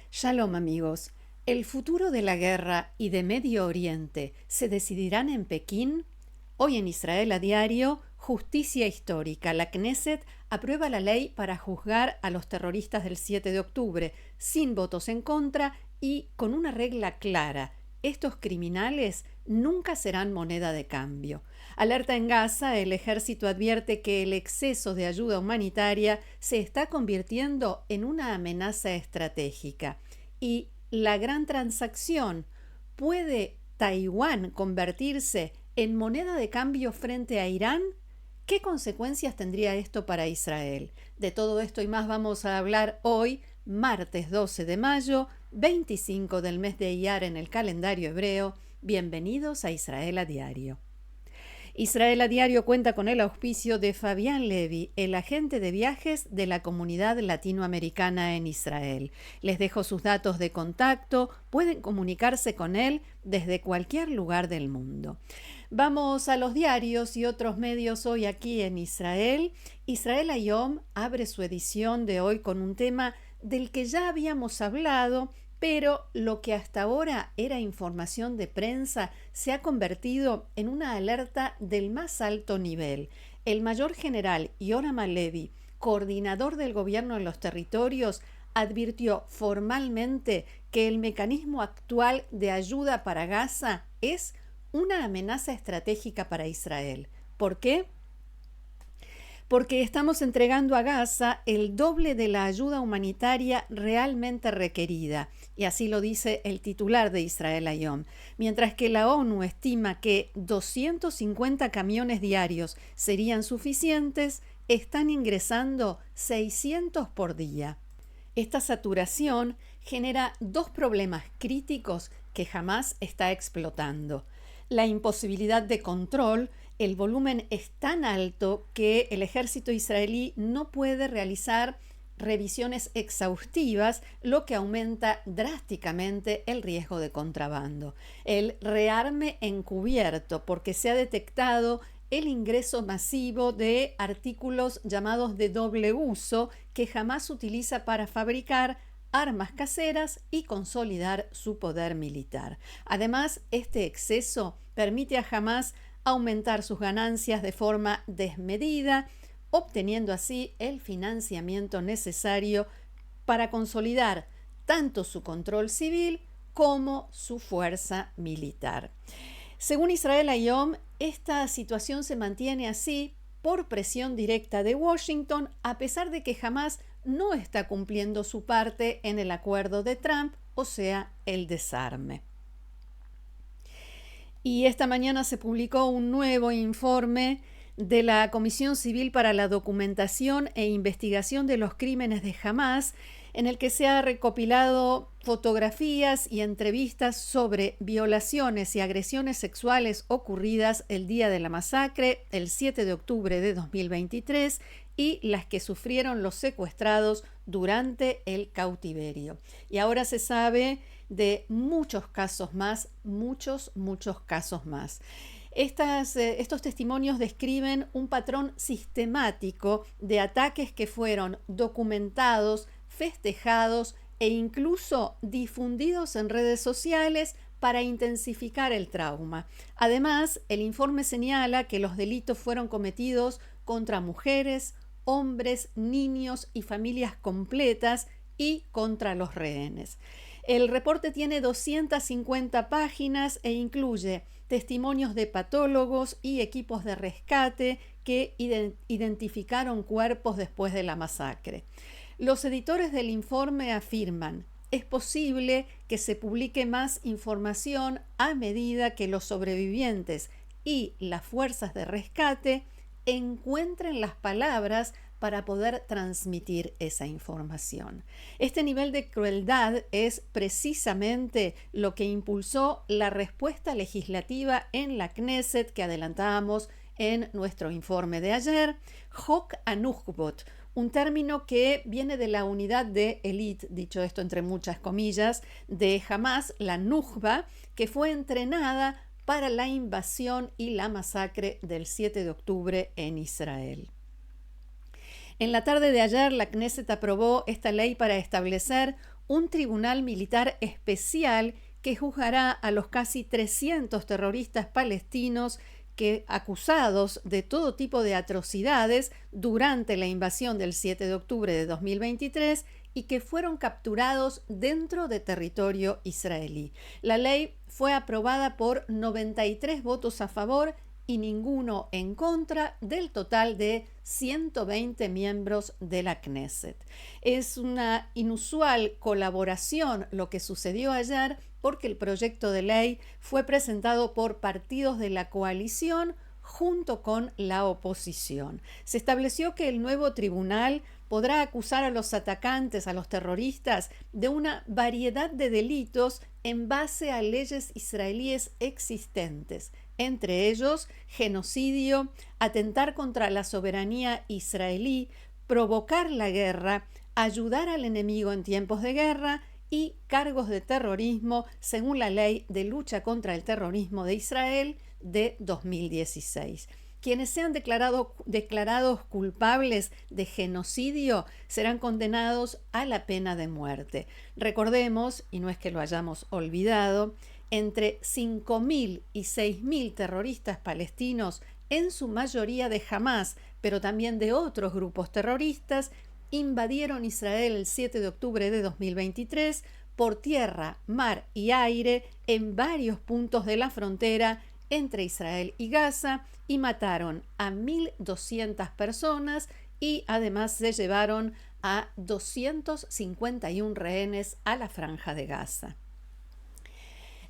Shalom amigos, ¿el futuro de la guerra y de Medio Oriente se decidirán en Pekín? Hoy en Israel a diario, Justicia Histórica. La Knesset aprueba la ley para juzgar a los terroristas del 7 de octubre, sin votos en contra y con una regla clara. Estos criminales nunca serán moneda de cambio. Alerta en Gaza, el ejército advierte que el exceso de ayuda humanitaria se está convirtiendo en una amenaza estratégica. Y la gran transacción, ¿puede Taiwán convertirse en moneda de cambio frente a Irán? ¿Qué consecuencias tendría esto para Israel? De todo esto y más vamos a hablar hoy, martes 12 de mayo, 25 del mes de Iyar en el calendario hebreo. Bienvenidos a Israel a Diario. Israel a Diario cuenta con el auspicio de Fabián Levy, el agente de viajes de la comunidad latinoamericana en Israel. Les dejo sus datos de contacto, pueden comunicarse con él desde cualquier lugar del mundo. Vamos a los diarios y otros medios hoy aquí en Israel. Israel Hayom abre su edición de hoy con un tema del que ya habíamos hablado, pero lo que hasta ahora era información de prensa se ha convertido en una alerta del más alto nivel. El mayor general Yoram Halevi, coordinador del gobierno en los territorios, advirtió formalmente que el mecanismo actual de ayuda para Gaza es una amenaza estratégica para Israel. ¿Por qué? Porque estamos entregando a Gaza el doble de la ayuda humanitaria realmente requerida, y así lo dice el titular de Israel Hayom. Mientras que la ONU estima que 250 camiones diarios serían suficientes, están ingresando 600 por día. Esta saturación genera dos problemas críticos que jamás está explotando. La imposibilidad de control. El volumen es tan alto que el ejército israelí no puede realizar revisiones exhaustivas, lo que aumenta drásticamente el riesgo de contrabando. El rearme encubierto, porque se ha detectado el ingreso masivo de artículos llamados de doble uso que jamás utiliza para fabricar armas caseras y consolidar su poder militar. Además, este exceso permite a Hamás aumentar sus ganancias de forma desmedida, obteniendo así el financiamiento necesario para consolidar tanto su control civil como su fuerza militar. Según Israel Hayom, esta situación se mantiene así por presión directa de Washington, a pesar de que Hamás no está cumpliendo su parte en el acuerdo de Trump, o sea, el desarme. Y esta mañana se publicó un nuevo informe de la Comisión Civil para la Documentación e Investigación de los Crímenes de Hamás, en el que se ha recopilado fotografías y entrevistas sobre violaciones y agresiones sexuales ocurridas el día de la masacre, el 7 de octubre de 2023, y las que sufrieron los secuestrados durante el cautiverio. Y ahora se sabe de muchos casos más, muchos casos más. Estos testimonios describen un patrón sistemático de ataques que fueron documentados, festejados e incluso difundidos en redes sociales para intensificar el trauma. Además, el informe señala que los delitos fueron cometidos contra mujeres, hombres, niños y familias completas y contra los rehenes. El reporte tiene 250 páginas e incluye testimonios de patólogos y equipos de rescate que identificaron cuerpos después de la masacre. Los editores del informe afirman: es posible que se publique más información a medida que los sobrevivientes y las fuerzas de rescate encuentren las palabras para poder transmitir esa información. Este nivel de crueldad es precisamente lo que impulsó la respuesta legislativa en la Knesset que adelantábamos en nuestro informe de ayer, Hok Anukhbot, un término que viene de la unidad de élite, dicho esto entre muchas comillas, de Hamás, la Nukhba, que fue entrenada para la invasión y la masacre del 7 de octubre en Israel. En la tarde de ayer, la Knesset aprobó esta ley para establecer un tribunal militar especial que juzgará a los casi 300 terroristas palestinos acusados de todo tipo de atrocidades durante la invasión del 7 de octubre de 2023 y que fueron capturados dentro de territorio israelí. La ley fue aprobada por 93 votos a favor y ninguno en contra del total de 120 miembros de la Knesset. Es una inusual colaboración lo que sucedió ayer, porque el proyecto de ley fue presentado por partidos de la coalición junto con la oposición. Se estableció que el nuevo tribunal podrá acusar a los atacantes, a los terroristas, de una variedad de delitos en base a leyes israelíes existentes, entre ellos genocidio, atentar contra la soberanía israelí, provocar la guerra, ayudar al enemigo en tiempos de guerra y cargos de terrorismo según la Ley de Lucha contra el Terrorismo de Israel de 2016. Quienes sean declarados culpables de genocidio serán condenados a la pena de muerte. Recordemos, y no es que lo hayamos olvidado, entre 5.000 y 6.000 terroristas palestinos, en su mayoría de Hamás, pero también de otros grupos terroristas, invadieron Israel el 7 de octubre de 2023 por tierra, mar y aire en varios puntos de la frontera entre Israel y Gaza y mataron a 1.200 personas y además se llevaron a 251 rehenes a la Franja de Gaza.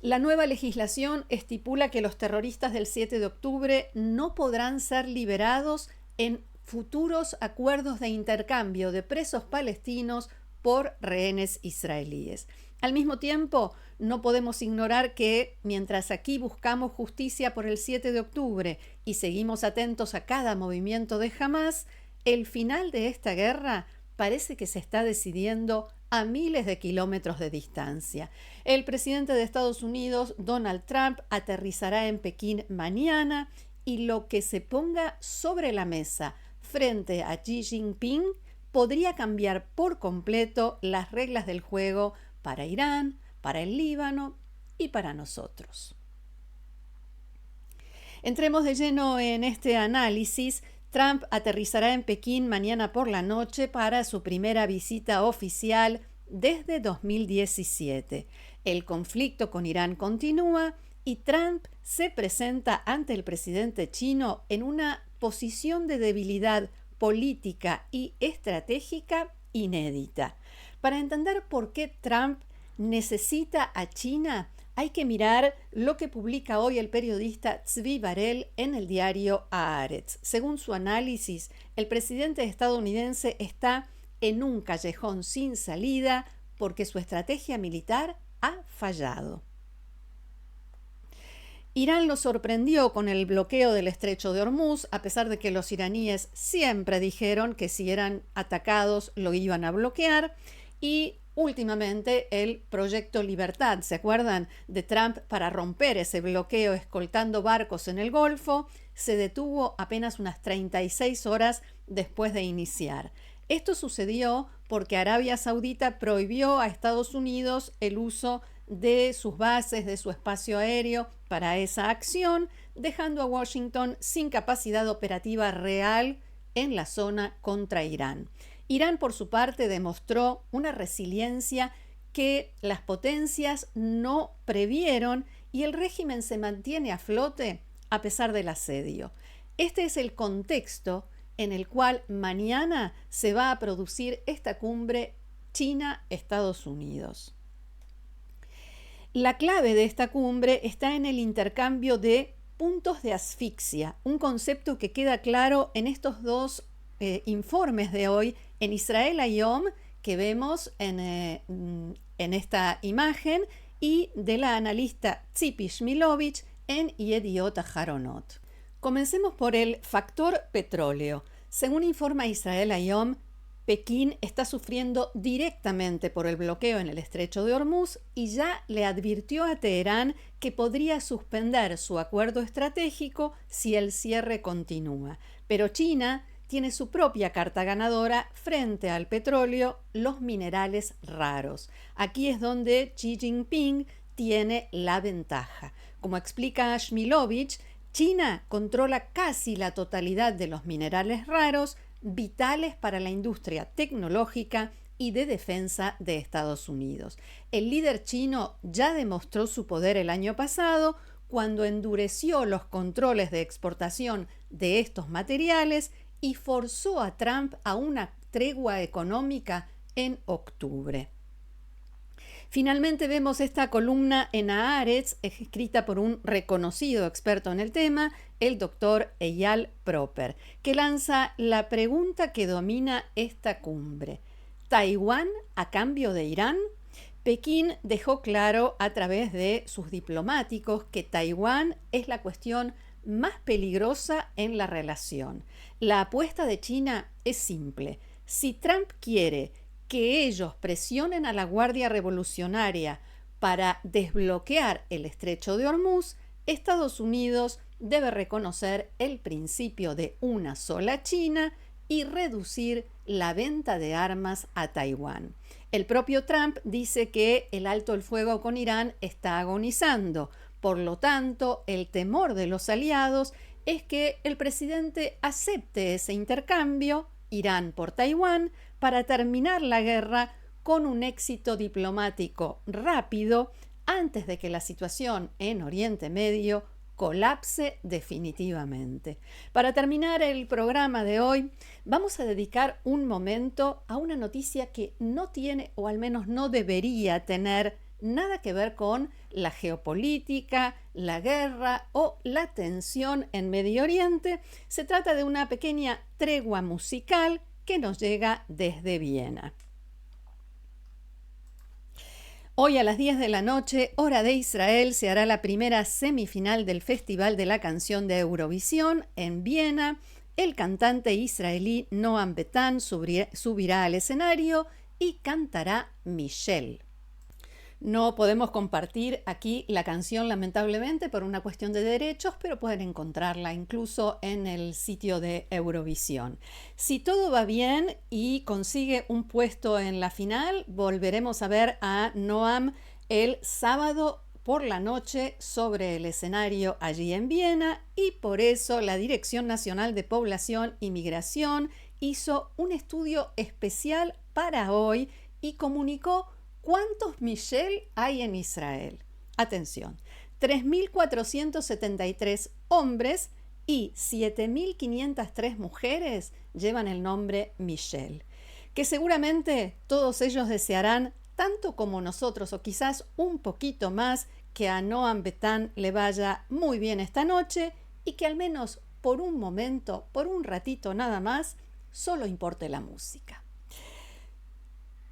La nueva legislación estipula que los terroristas del 7 de octubre no podrán ser liberados en futuros acuerdos de intercambio de presos palestinos por rehenes israelíes. Al mismo tiempo, no podemos ignorar que mientras aquí buscamos justicia por el 7 de octubre y seguimos atentos a cada movimiento de Hamás, el final de esta guerra parece que se está decidiendo a miles de kilómetros de distancia. El presidente de Estados Unidos, Donald Trump, aterrizará en Pekín mañana y lo que se ponga sobre la mesa frente a Xi Jinping podría cambiar por completo las reglas del juego para Irán, para el Líbano y para nosotros. Entremos de lleno en este análisis. Trump aterrizará en Pekín mañana por la noche para su primera visita oficial desde 2017. El conflicto con Irán continúa y Trump se presenta ante el presidente chino en una posición de debilidad política y estratégica inédita. Para entender por qué Trump necesita a China, hay que mirar lo que publica hoy el periodista Tzvi Barel en el diario Haaretz. Según su análisis, el presidente estadounidense está en un callejón sin salida porque su estrategia militar ha fallado. Irán lo sorprendió con el bloqueo del estrecho de Hormuz, a pesar de que los iraníes siempre dijeron que si eran atacados lo iban a bloquear, y últimamente el Proyecto Libertad, ¿se acuerdan?, de Trump para romper ese bloqueo escoltando barcos en el Golfo, se detuvo apenas unas 36 horas después de iniciar. Esto sucedió porque Arabia Saudita prohibió a Estados Unidos el uso de sus bases, de su espacio aéreo para esa acción, dejando a Washington sin capacidad operativa real en la zona contra Irán. Irán, por su parte, demostró una resiliencia que las potencias no previeron y el régimen se mantiene a flote a pesar del asedio. Este es el contexto en el cual mañana se va a producir esta cumbre China-Estados Unidos. La clave de esta cumbre está en el intercambio de puntos de asfixia, un concepto que queda claro en estos dos informes de hoy en Israel Hayom que vemos en esta imagen y de la analista Tzipi Shmilovich en Yediot Aharonot. Comencemos por el factor petróleo. Según informa Israel Hayom, Pekín está sufriendo directamente por el bloqueo en el estrecho de Hormuz y ya le advirtió a Teherán que podría suspender su acuerdo estratégico si el cierre continúa. Pero China, tiene su propia carta ganadora frente al petróleo, los minerales raros. Aquí es donde Xi Jinping tiene la ventaja. Como explica Shmilovich, China controla casi la totalidad de los minerales raros, vitales para la industria tecnológica y de defensa de Estados Unidos. El líder chino ya demostró su poder el año pasado cuando endureció los controles de exportación de estos materiales y forzó a Trump a una tregua económica en octubre. Finalmente vemos esta columna en Haaretz, escrita por un reconocido experto en el tema, el doctor Eyal Proper, que lanza la pregunta que domina esta cumbre: ¿Taiwán a cambio de Irán? Pekín dejó claro a través de sus diplomáticos que Taiwán es la cuestión más peligrosa en la relación. La apuesta de China es simple. Si Trump quiere que ellos presionen a la Guardia Revolucionaria para desbloquear el estrecho de Hormuz, Estados Unidos debe reconocer el principio de una sola China y reducir la venta de armas a Taiwán. El propio Trump dice que el alto el fuego con Irán está agonizando. Por lo tanto, el temor de los aliados es que el presidente acepte ese intercambio, Irán por Taiwán, para terminar la guerra con un éxito diplomático rápido antes de que la situación en Oriente Medio colapse definitivamente. Para terminar el programa de hoy, vamos a dedicar un momento a una noticia que no tiene, o al menos no debería tener, nada que ver con la geopolítica, la guerra o la tensión en Medio Oriente. Se trata de una pequeña tregua musical que nos llega desde Viena. Hoy a las 10 de la noche, hora de Israel, se hará la primera semifinal del Festival de la Canción de Eurovisión en Viena. El cantante israelí Noam Betan subirá al escenario y cantará Michelle. No podemos compartir aquí la canción, lamentablemente, por una cuestión de derechos, pero pueden encontrarla incluso en el sitio de Eurovisión. Si todo va bien y consigue un puesto en la final, volveremos a ver a Noam el sábado por la noche sobre el escenario allí en Viena, y por eso la Dirección Nacional de Población y Migración hizo un estudio especial para hoy y comunicó ¿cuántos Michelle hay en Israel? Atención, 3.473 hombres y 7.503 mujeres llevan el nombre Michelle, que seguramente todos ellos desearán, tanto como nosotros o quizás un poquito más, que a Noam Betan le vaya muy bien esta noche y que al menos por un momento, por un ratito nada más, solo importe la música.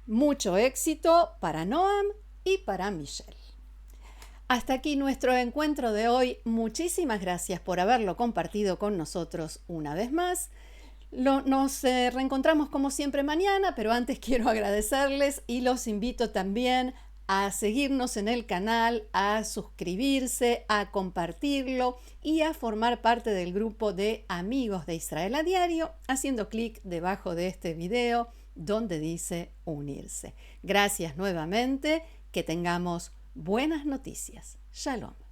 Mucho éxito para Noam y para Michelle. Hasta aquí nuestro encuentro de hoy. Muchísimas gracias por haberlo compartido con nosotros una vez más. Nos reencontramos como siempre mañana, pero antes quiero agradecerles y los invito también a seguirnos en el canal, a suscribirse, a compartirlo y a formar parte del grupo de Amigos de Israel a Diario, haciendo clic debajo de este video donde dice unirse. Gracias nuevamente, que tengamos buenas noticias. Shalom.